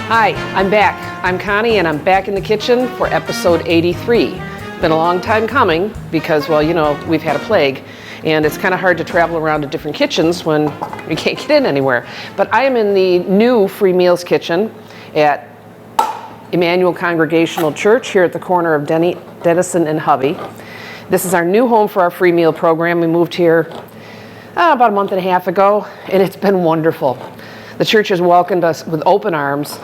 Hi, I'm back. I'm Connie, and I'm back in the kitchen for episode 83. It's been a long time coming because, well, you know, we've had a plague, and it's kind of hard to travel around to different kitchens when you can't get in anywhere. But I am in the new Free Meals kitchen at Emmanuel Congregational Church here at the corner of Dennison and Hovey. This is our new home for our free meal program. We moved here about a month and a half ago, and it's been wonderful. The church has welcomed us with open arms.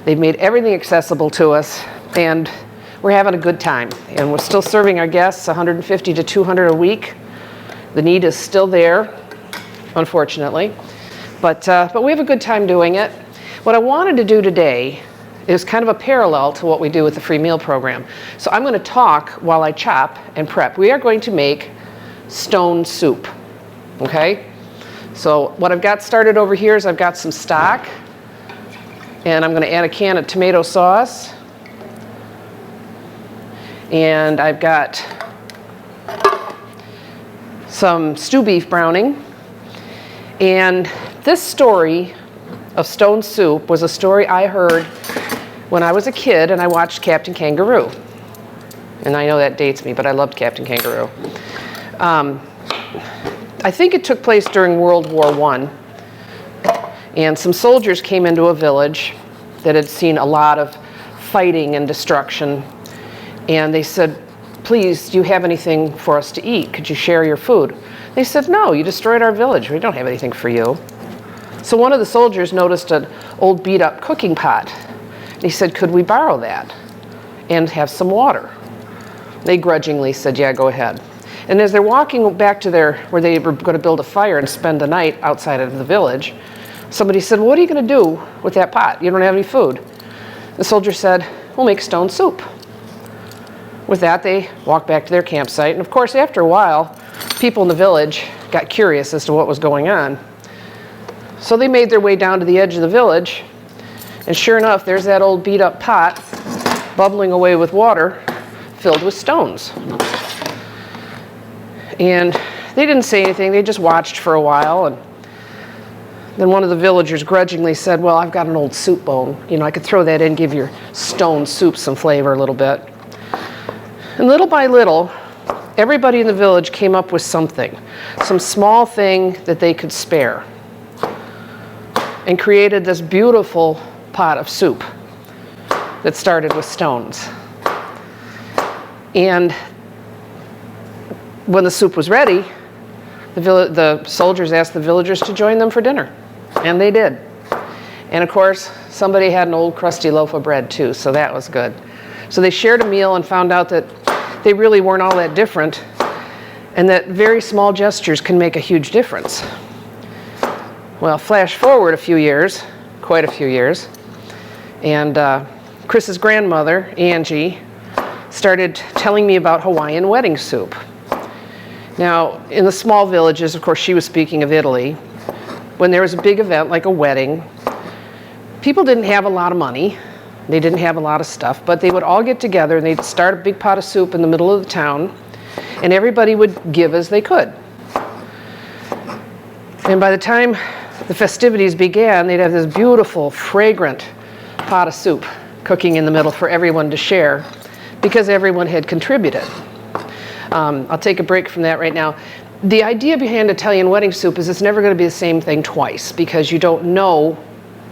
They've made everything accessible to us, and we're having a good time. And we're still serving our guests 150 to 200 a week. The need is still there, unfortunately, but we have a good time doing it. What I wanted to do today is kind of a parallel to what we do with the free meal program. So I'm going to talk while I chop and prep. We are going to make stone soup, okay? So what I've got started over here is I've got some stock, and I'm going to add a can of tomato sauce, and I've got some stew beef browning. And this story of stone soup was a story I heard when I was a kid and I watched Captain Kangaroo. And I know that dates me, but I loved Captain Kangaroo. I think it took place during World War I, and some soldiers came into a village that had seen a lot of fighting and destruction, and they said, "Please, do you have anything for us to eat? Could you share your food?" They said, "No, you destroyed our village. We don't have anything for you." So one of the soldiers noticed an old beat-up cooking pot. He said, "Could we borrow that and have some water?" They grudgingly said, "Yeah, go ahead." And as they're walking back to where they were going to build a fire and spend the night outside of the village, somebody said, "What are you going to do with that pot? You don't have any food." The soldier said, "We'll make stone soup." With that, they walked back to their campsite. And of course, after a while, people in the village got curious as to what was going on. So they made their way down to the edge of the village. And sure enough, there's that old beat-up pot bubbling away with water filled with stones. And they didn't say anything. They just watched for a while. And then one of the villagers grudgingly said, "Well, I've got an old soup bone. You know, I could throw that in, give your stone soup some flavor a little bit." And little by little, everybody in the village came up with something, some small thing that they could spare, and created this beautiful pot of soup that started with stones. And when the soup was ready, the soldiers asked the villagers to join them for dinner, and they did. And of course, somebody had an old crusty loaf of bread too, so that was good. So they shared a meal and found out that they really weren't all that different, and that very small gestures can make a huge difference. Well, flash forward a few years, quite a few years, and Chris's grandmother, Angie, started telling me about Hawaiian wedding soup. Now, in the small villages, of course, she was speaking of Italy, when there was a big event like a wedding, people didn't have a lot of money, they didn't have a lot of stuff, but they would all get together and they'd start a big pot of soup in the middle of the town, and everybody would give as they could. And by the time the festivities began, they'd have this beautiful, fragrant pot of soup cooking in the middle for everyone to share, because everyone had contributed. I'll take a break from that right now. The idea behind Italian wedding soup is it's never going to be the same thing twice, because you don't know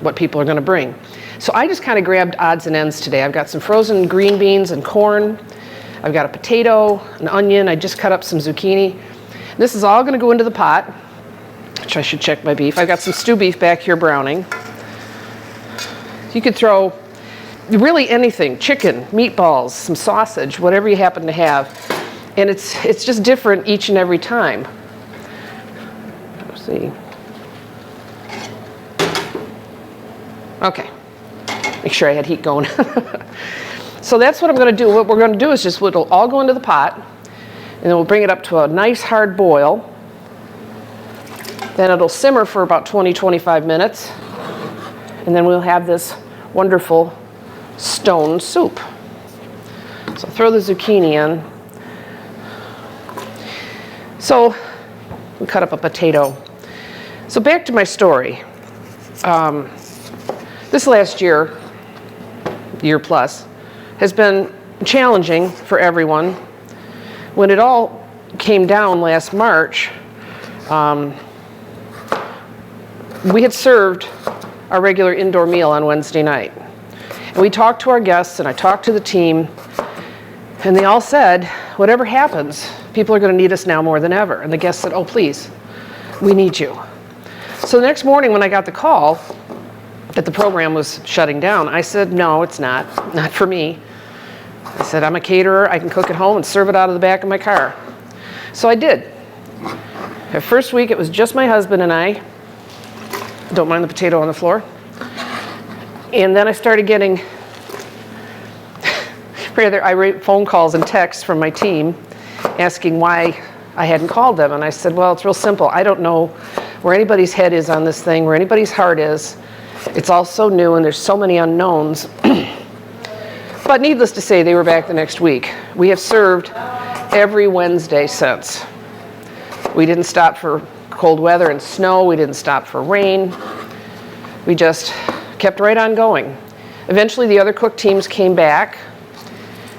what people are going to bring. So I just kind of grabbed odds and ends today. I've got some frozen green beans and corn. I've got a potato, an onion. I just cut up some zucchini. This is all going to go into the pot, which I should check my beef. I've got some stew beef back here browning. You could throw really anything, chicken, meatballs, some sausage, whatever you happen to have. And it's just different each and every time. Let's see. Okay. Make sure I had heat going. So that's what I'm going to do. What we're going to do is just, it'll all go into the pot, and then we'll bring it up to a nice hard boil. Then it'll simmer for about 20-25 minutes, and then we'll have this wonderful stone soup. So throw the zucchini in. So we cut up a potato. So back to my story. This last year, year plus, has been challenging for everyone. When it all came down last March, we had served our regular indoor meal on Wednesday night. And we talked to our guests, and I talked to the team, and they all said, whatever happens, people are going to need us now more than ever. And the guests said, oh, please, we need you. So the next morning when I got the call that the program was shutting down, I said, no, it's not for me. I said, I'm a caterer. I can cook at home and serve it out of the back of my car. So I did. The first week, it was just my husband and I. Don't mind the potato on the floor. And then I started getting rather irate phone calls and texts from my team asking why I hadn't called them. And I said, well, it's real simple. I don't know where anybody's head is on this thing, where anybody's heart is. It's all so new and there's so many unknowns. But needless to say, they were back the next week. We have served every Wednesday since. We didn't stop for cold weather and snow. We didn't stop for rain. We just kept right on going. Eventually, the other cook teams came back,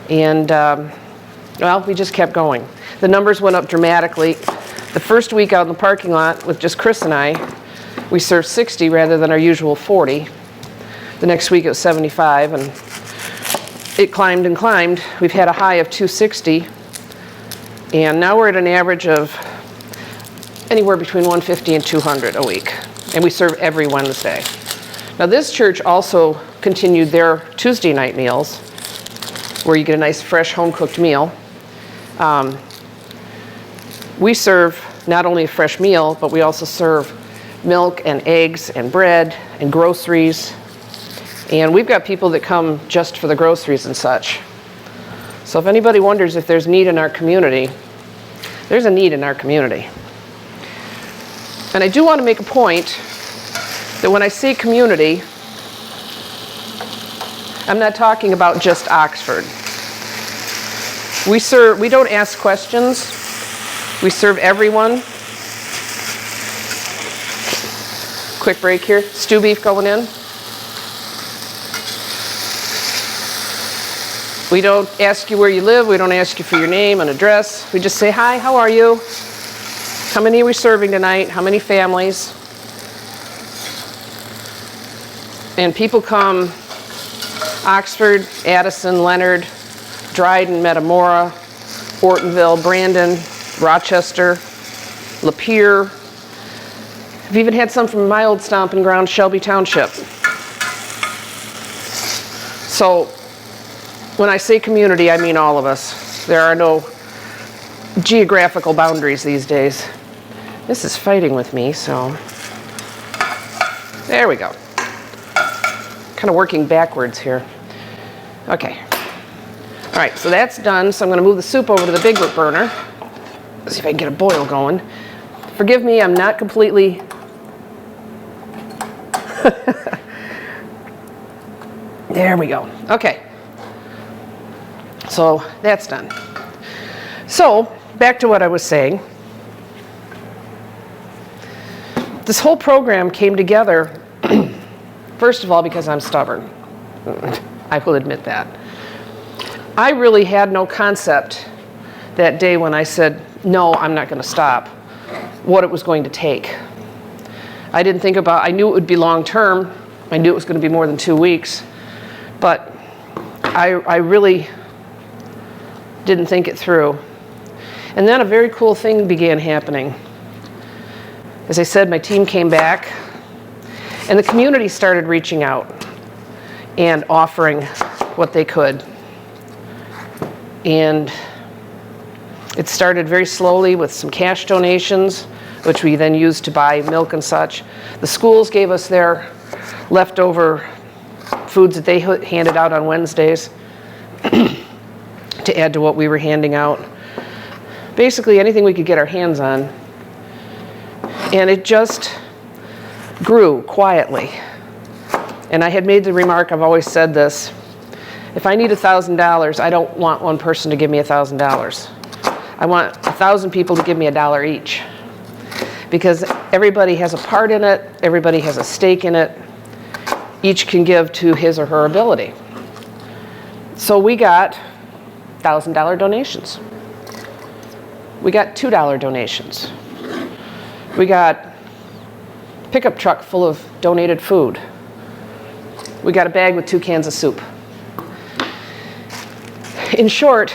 and, well, we just kept going. The numbers went up dramatically. The first week out in the parking lot with just Chris and I, we served 60 rather than our usual 40. The next week, it was 75, and it climbed and climbed. We've had a high of 260, and now we're at an average of anywhere between 150 and 200 a week, and we serve every Wednesday. Now this church also continued their Tuesday night meals, where you get a nice fresh home-cooked meal. We serve not only a fresh meal, but we also serve milk and eggs and bread and groceries. And we've got people that come just for the groceries and such. So if anybody wonders if there's need in our community, there's a need in our community. And I do want to make a point that when I say community, I'm not talking about just Oxford. We don't ask questions. We serve everyone. Quick break here. Stew beef going in. We don't ask you where you live. We don't ask you for your name and address. We just say, hi, how are you? How many are we serving tonight? How many families? And people come Oxford, Addison, Leonard, Dryden, Metamora, Ortonville, Brandon, Rochester, Lapeer. I've even had some from my old stomping ground, Shelby Township. So when I say community, I mean all of us. There are no geographical boundaries these days. This is fighting with me, so there we go. Kind of working backwards here. Okay. All right, so that's done. So I'm going to move the soup over to the big burner. See if I can get a boil going. Forgive me, I'm not completely... There we go. Okay. So that's done. So back to what I was saying. This whole program came together, first of all, because I'm stubborn. I will admit that. I really had no concept that day when I said, no, I'm not going to stop, what it was going to take. I didn't think about, I knew it would be long term. I knew it was going to be more than 2 weeks. But I really didn't think it through. And then a very cool thing began happening. As I said, my team came back, and the community started reaching out and offering what they could. And it started very slowly with some cash donations, which we then used to buy milk and such. The schools gave us their leftover foods that they handed out on Wednesdays to add to what we were handing out. Basically anything we could get our hands on. And it just grew quietly. And I had made the remark, I've always said this, if I need $1,000, I don't want one person to give me $1,000. I want 1,000 people to give me $1 each. Because everybody has a part in it, everybody has a stake in it, each can give to his or her ability. So we got $1,000 donations. We got $2 donations. We got a pickup truck full of donated food. We got a bag with 2 cans of soup. In short,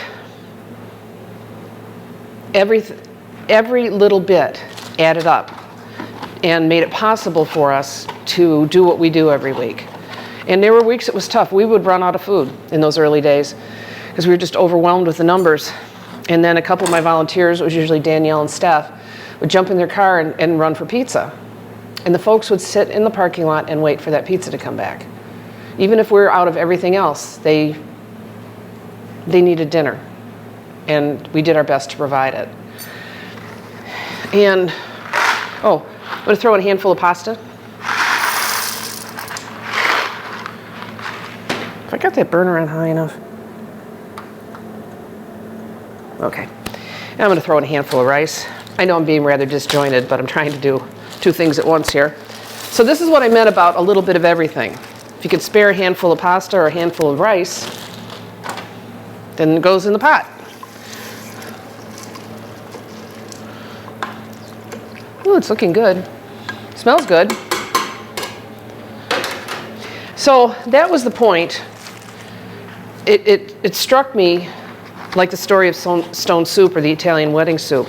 every little bit added up and made it possible for us to do what we do every week. And there were weeks it was tough. We would run out of food in those early days because we were just overwhelmed with the numbers. And then a couple of my volunteers, it was usually Danielle and Steph, would jump in their car and run for pizza. And the folks would sit in the parking lot and wait for that pizza to come back. Even if we were out of everything else, they needed dinner. And we did our best to provide it. And, I'm going to throw in a handful of pasta. If I got that burner on high enough. Okay. And I'm going to throw in a handful of rice. I know I'm being rather disjointed, but I'm trying to do 2 things at once here. So this is what I meant about a little bit of everything. If you could spare a handful of pasta or a handful of rice, then it goes in the pot. Ooh, it's looking good. Smells good. So that was the point. It struck me like the story of stone soup or the Italian wedding soup.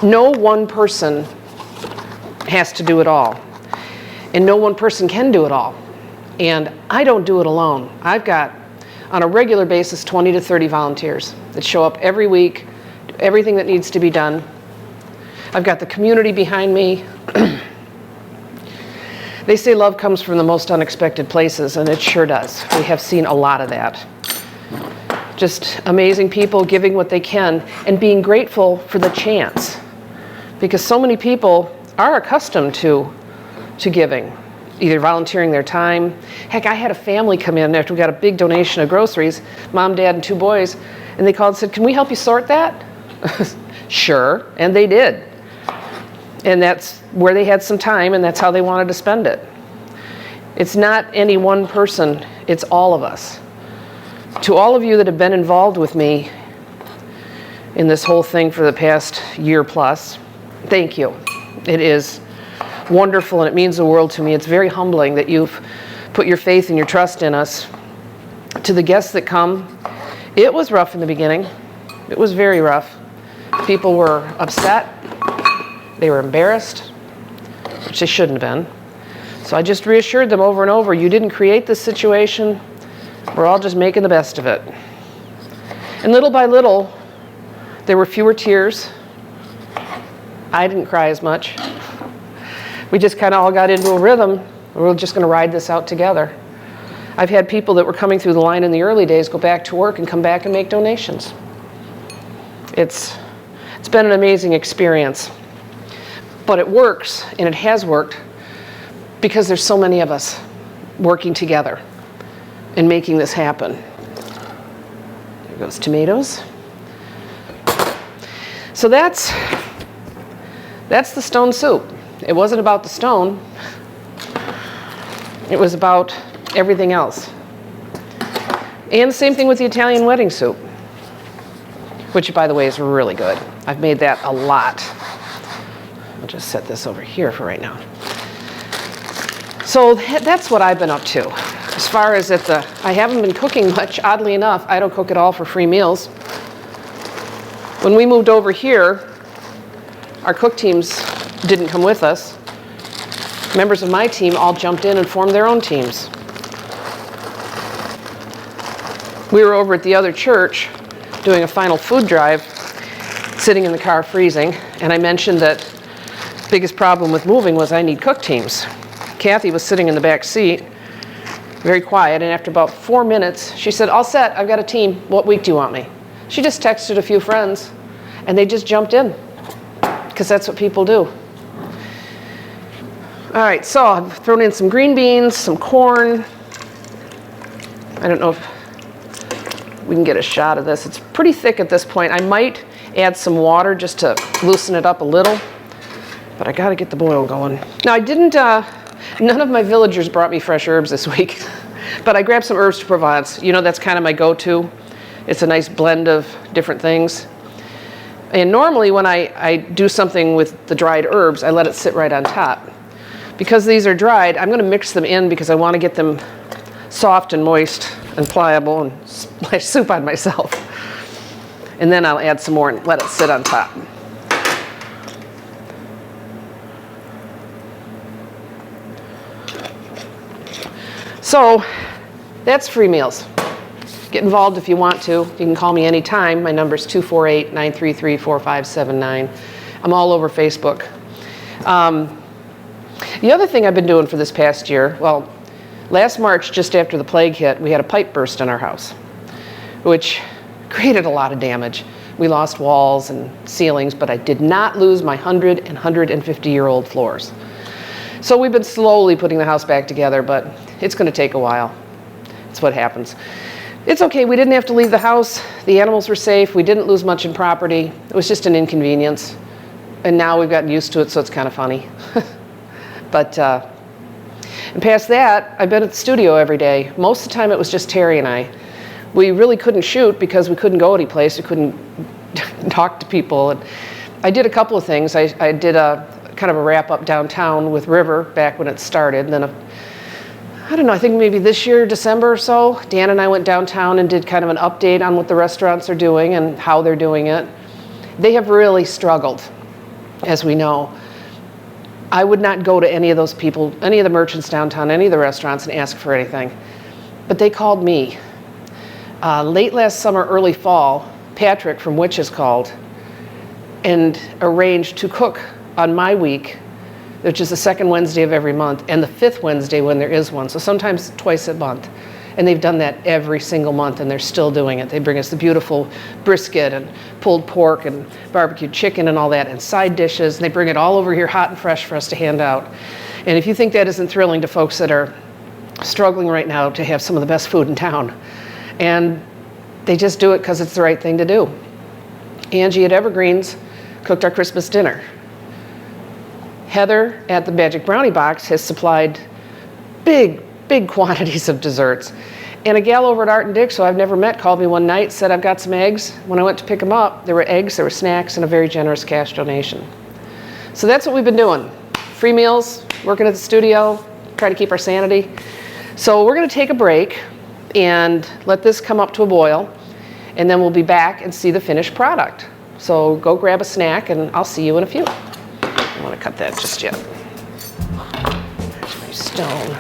No one person has to do it all. And no one person can do it all. And I don't do it alone. I've got, on a regular basis, 20 to 30 volunteers that show up every week, do everything that needs to be done. I've got the community behind me. They say love comes from the most unexpected places, and it sure does. We have seen a lot of that. Just amazing people giving what they can and being grateful for the chance. Because so many people are accustomed to giving, either volunteering their time. Heck, I had a family come in after we got a big donation of groceries, mom, dad, and 2 boys, and they called and said, "Can we help you sort that?" Sure, and they did. And that's where they had some time, and that's how they wanted to spend it. It's not any one person, it's all of us. To all of you that have been involved with me in this whole thing for the past year plus, thank you. It is wonderful, and it means the world to me. It's very humbling that you've put your faith and your trust in us. To the guests that come, it was rough in the beginning. It was very rough. People were upset. They were embarrassed, which they shouldn't have been. So I just reassured them over and over, you didn't create this situation. We're all just making the best of it. And little by little, there were fewer tears. I didn't cry as much. We just kind of all got into a rhythm. We're just going to ride this out together. I've had people that were coming through the line in the early days go back to work and come back and make donations. It's been an amazing experience. But it works, and it has worked, because there's so many of us working together and making this happen. There goes tomatoes. So that's the stone soup. It wasn't about the stone. It was about everything else. And the same thing with the Italian wedding soup, which, by the way, is really good. I've made that a lot. I'll just set this over here for right now. So that's what I've been up to. As far as I haven't been cooking much. Oddly enough, I don't cook at all for free meals. When we moved over here, our cook teams didn't come with us. Members of my team all jumped in and formed their own teams. We were over at the other church doing a final food drive, sitting in the car freezing, and I mentioned that the biggest problem with moving was I need cook teams. Kathy was sitting in the back seat, very quiet, and after about 4 minutes, she said, "All set, I've got a team. What week do you want me?" She just texted a few friends, and they just jumped in, because that's what people do. All right, so I've thrown in some green beans, some corn. I don't know if we can get a shot of this. It's pretty thick at this point. I might add some water just to loosen it up a little, but I got to get the boil going. Now, none of my villagers brought me fresh herbs this week. But I grabbed some herbs de Provence. You know, that's kind of my go-to. It's a nice blend of different things. And normally when I do something with the dried herbs, I let it sit right on top. Because these are dried, I'm going to mix them in because I want to get them soft and moist and pliable and splash soup on myself. And then I'll add some more and let it sit on top. So that's free meals. Get involved if you want to. You can call me anytime. My number is 248-933-4579. I'm all over Facebook. The other thing I've been doing for this past year, well, last March, just after the plague hit, we had a pipe burst in our house, which created a lot of damage. We lost walls and ceilings, but I did not lose my 100 and 150-year-old floors. So we've been slowly putting the house back together, but it's going to take a while. It's what happens. It's okay. We didn't have to leave the house. The animals were safe. We didn't lose much in property. It was just an inconvenience. And now we've gotten used to it, so it's kind of funny. But and past that, I've been at the studio every day. Most of the time it was just Terry and I. We really couldn't shoot because we couldn't go anyplace. We couldn't talk to people. And I did a couple of things. I did a kind of a wrap up downtown with River back when it started. And then I don't know, I think maybe this year, December or so, Dan and I went downtown and did kind of an update on what the restaurants are doing and how they're doing it. They have really struggled, as we know. I would not go to any of those people, any of the merchants downtown, any of the restaurants and ask for anything. But they called me. Late last summer, early fall, Patrick from Witches called and arranged to cook on my week, which is the second Wednesday of every month, and the fifth Wednesday when there is one, so sometimes twice a month. And they've done that every single month, and they're still doing it. They bring us the beautiful brisket and pulled pork and barbecued chicken and all that, and side dishes, and they bring it all over here hot and fresh for us to hand out. And if you think that isn't thrilling to folks that are struggling right now to have some of the best food in town, and they just do it because it's the right thing to do. Angie at Evergreens cooked our Christmas dinner. Heather at the Magic Brownie Box has supplied big quantities of desserts. And a gal over at Art and Dick's, who I've never met, called me one night, said, I've got some eggs. When I went to pick them up, there were eggs, there were snacks, and a very generous cash donation. So that's what we've been doing. Free meals, working at the studio, trying to keep our sanity. So we're going to take a break and let this come up to a boil, and then we'll be back and see the finished product. So go grab a snack, and I'll see you in a few. I don't want to cut that just yet. There's my stone.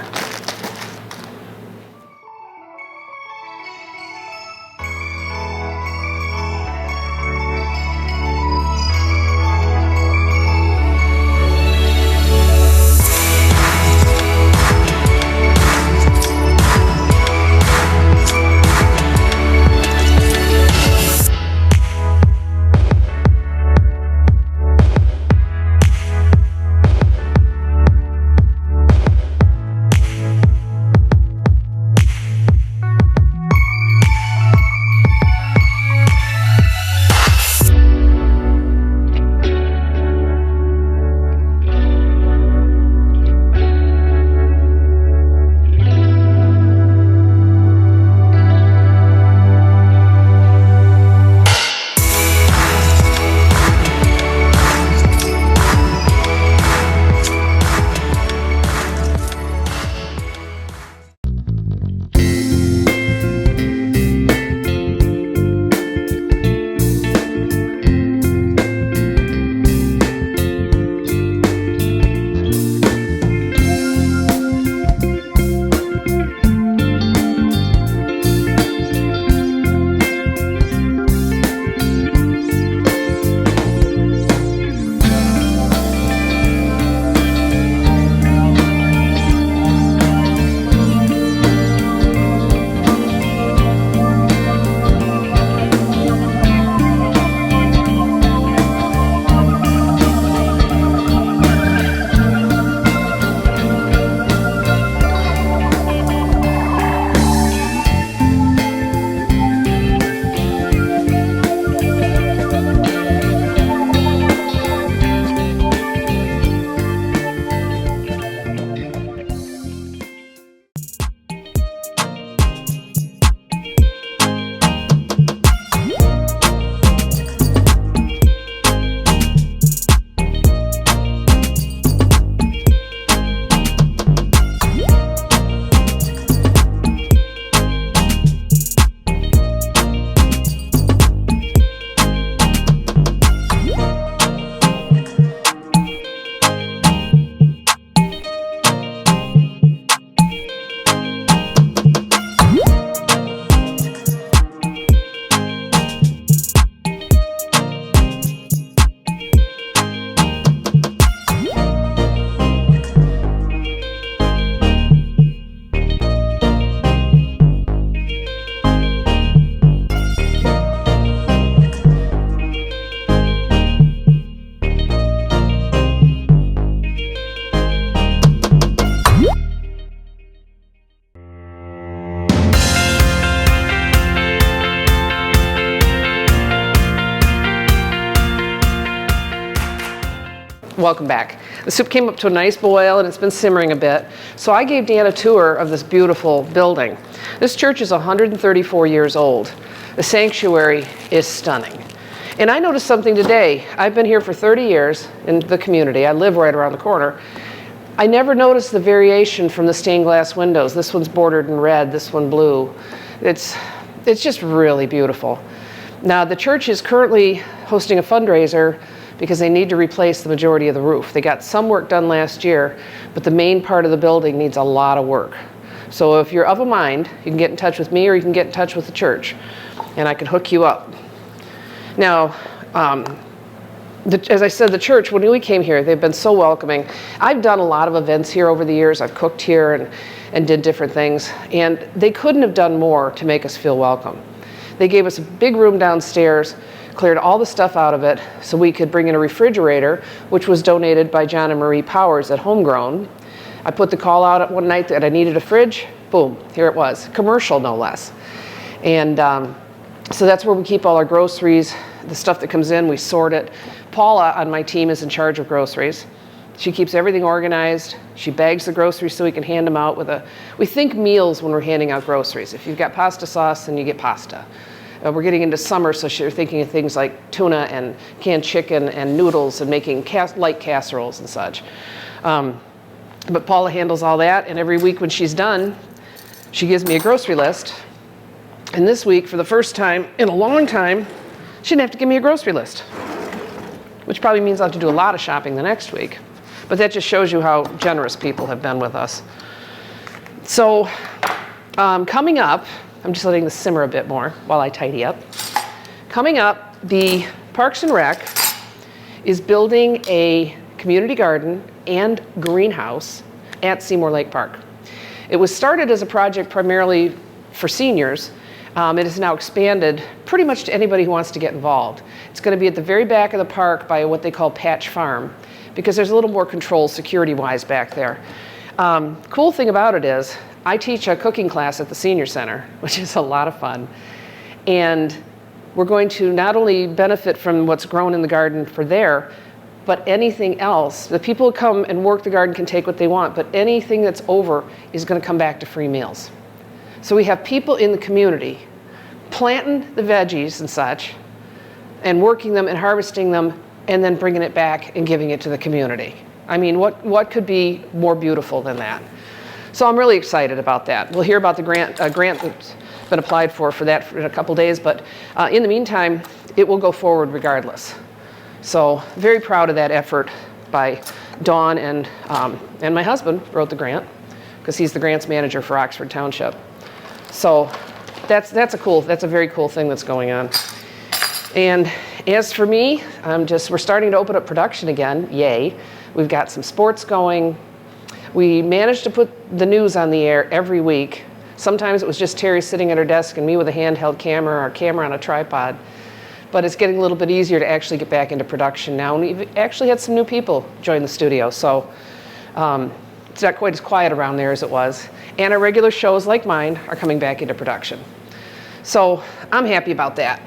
welcome back. The soup came up to a nice boil and it's been simmering a bit. So I gave Dan a tour of this beautiful building. This church is 134 years old. The sanctuary is stunning. And I noticed something today. I've been here for 30 years in the community. I live right around the corner. I never noticed the variation from the stained glass windows. This one's bordered in red, this one blue. It's just really beautiful. Now, the church is currently hosting a fundraiser because they need to replace the majority of the roof. They got some work done last year, but the main part of the building needs a lot of work. So if you're of a mind, you can get in touch with me or you can get in touch with the church, and I can hook you up. Now, as I said, the church, when we came here, they've been so welcoming. I've done a lot of events here over the years. I've cooked here and did different things, and they couldn't have done more to make us feel welcome. They gave us a big room downstairs, cleared all the stuff out of it so we could bring in a refrigerator, which was donated by John and Marie Powers at Homegrown. I put the call out one night that I needed a fridge. Boom, here it was. Commercial, no less. And so that's where we keep all our groceries. The stuff that comes in, we sort it. Paula on my team is in charge of groceries. She keeps everything organized. She bags the groceries so we can hand them out we think meals when we're handing out groceries. If you've got pasta sauce, then you get pasta. We're getting into summer, so you're thinking of things like tuna and canned chicken and noodles and making light casseroles and such. But Paula handles all that, and every week when she's done, she gives me a grocery list. And this week, for the first time in a long time, she didn't have to give me a grocery list, which probably means I'll have to do a lot of shopping the next week. But that just shows you how generous people have been with us. So coming up, I'm just letting this simmer a bit more while I tidy up. Coming up, the Parks and Rec is building a community garden and greenhouse at Seymour Lake Park. It was started as a project primarily for seniors. It is now expanded pretty much to anybody who wants to get involved. It's going to be at the very back of the park by what they call Patch Farm, because there's a little more control security-wise back there. Cool thing about it is I teach a cooking class at the senior center, which is a lot of fun. And we're going to not only benefit from what's grown in the garden for there, but anything else. The people who come and work the garden can take what they want, but anything that's over is going to come back to free meals. So we have people in the community planting the veggies and such, and working them and harvesting them, and then bringing it back and giving it to the community. I mean, what could be more beautiful than that? So I'm really excited about that. We'll hear about the grant that's been applied for that in a couple days, but in the meantime, it will go forward regardless. So very proud of that effort by Dawn, and my husband wrote the grant because he's the grants manager for Oxford Township. So that's a very cool thing that's going on. And as for me, we're starting to open up production again, yay. We've got some sports going. We managed to put the news on the air every week. Sometimes it was just Terry sitting at her desk and me with a handheld camera or camera on a tripod. But it's getting a little bit easier to actually get back into production now. And we've actually had some new people join the studio, so it's not quite as quiet around there as it was. And our regular shows like mine are coming back into production. So I'm happy about that.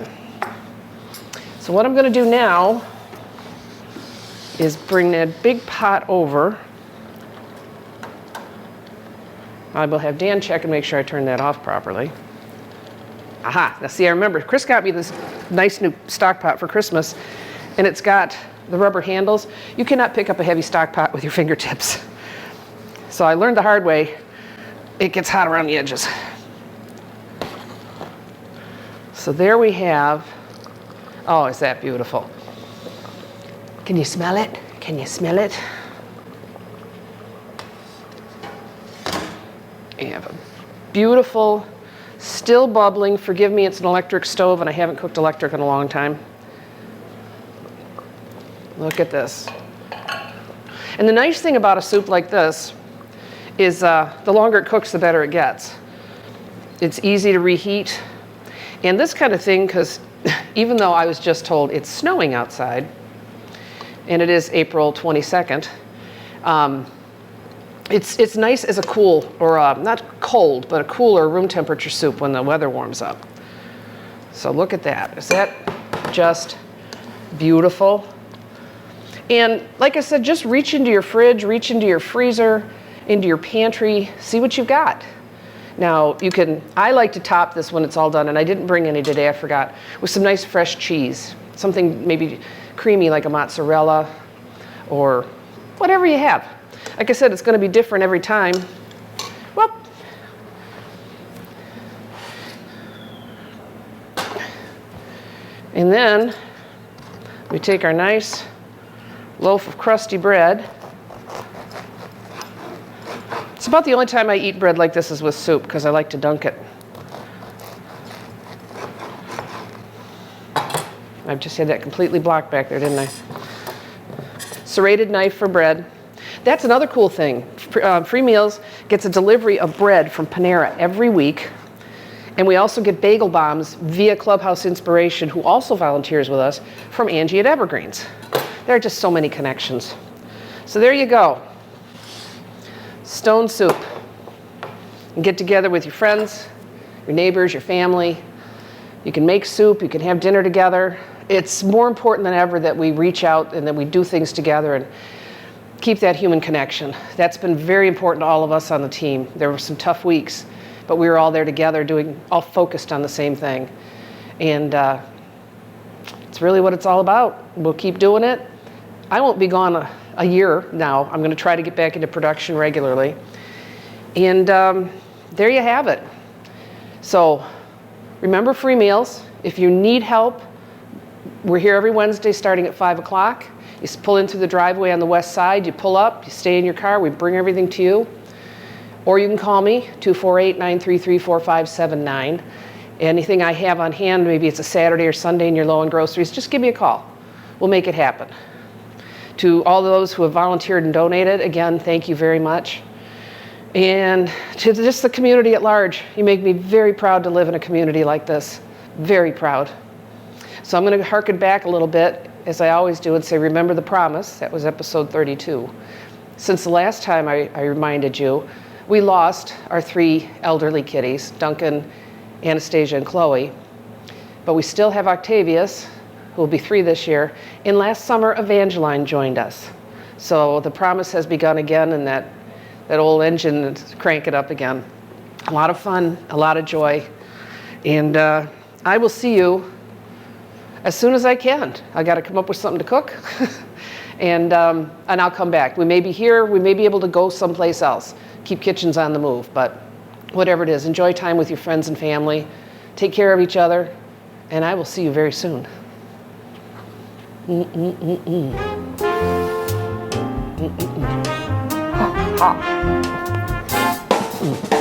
So what I'm going to do now is bring that big pot over. I will have Dan check and make sure I turn that off properly. Aha, now see, I remember Chris got me this nice new stock pot for Christmas, and it's got the rubber handles. You cannot pick up a heavy stock pot with your fingertips. So I learned the hard way. It gets hot around the edges. So there we have, oh, is that beautiful? Can you smell it? Can you smell it? You have a beautiful, still bubbling, forgive me, it's an electric stove and I haven't cooked electric in a long time. Look at this. And the nice thing about a soup like this is the longer it cooks, the better it gets. It's easy to reheat. And this kind of thing, because even though I was just told it's snowing outside, and it is April 22nd, it's nice as a cool, or not cold, but a cooler room temperature soup when the weather warms up. So look at that. Is that just beautiful? And like I said, just reach into your fridge, reach into your freezer, into your pantry, see what you've got. Now, I like to top this when it's all done, and I didn't bring any today, I forgot, with some nice fresh cheese. Something maybe creamy like a mozzarella or whatever you have. Like I said, it's going to be different every time. Well, and then we take our nice loaf of crusty bread. It's about the only time I eat bread like this is with soup, because I like to dunk it. I've just had that completely blocked back there, didn't I? Serrated knife for bread. That's another cool thing. Free Meals gets a delivery of bread from Panera every week. And we also get bagel bombs via Clubhouse Inspiration, who also volunteers with us, from Angie at Evergreens. There are just so many connections. So there you go. Stone soup. And get together with your friends, your neighbors, your family. You can make soup, you can have dinner together. It's more important than ever that we reach out and that we do things together and keep that human connection. That's been very important to all of us on the team. There were some tough weeks, but we were all there together, all focused on the same thing. And it's really what it's all about. We'll keep doing it. I won't be gone a year now. I'm going to try to get back into production regularly. And there you have it. So remember Free Meals. If you need help, we're here every Wednesday starting at 5 o'clock. You pull into the driveway on the west side, you pull up, you stay in your car, we bring everything to you. Or you can call me, 248-933-4579. Anything I have on hand, maybe it's a Saturday or Sunday and you're low on groceries, just give me a call. We'll make it happen. To all those who have volunteered and donated, again, thank you very much. And to just the community at large, you make me very proud to live in a community like this. Very proud. So I'm going to harken back a little bit, as I always do, and say, remember the promise. That was episode 32. Since the last time I reminded you, we lost our 3 elderly kitties, Duncan, Anastasia, and Chloe. But we still have Octavius, who will be 3 this year. And last summer, Evangeline joined us. So the promise has begun again, and that old engine is cranking up again. A lot of fun, a lot of joy. And I will see you as soon as I can. I got to come up with something to cook. and I'll come back. We may be here, we may be able to go someplace else. Keep Kitchenz on the move, but whatever it is, enjoy time with your friends and family. Take care of each other, and I will see you very soon. Ha.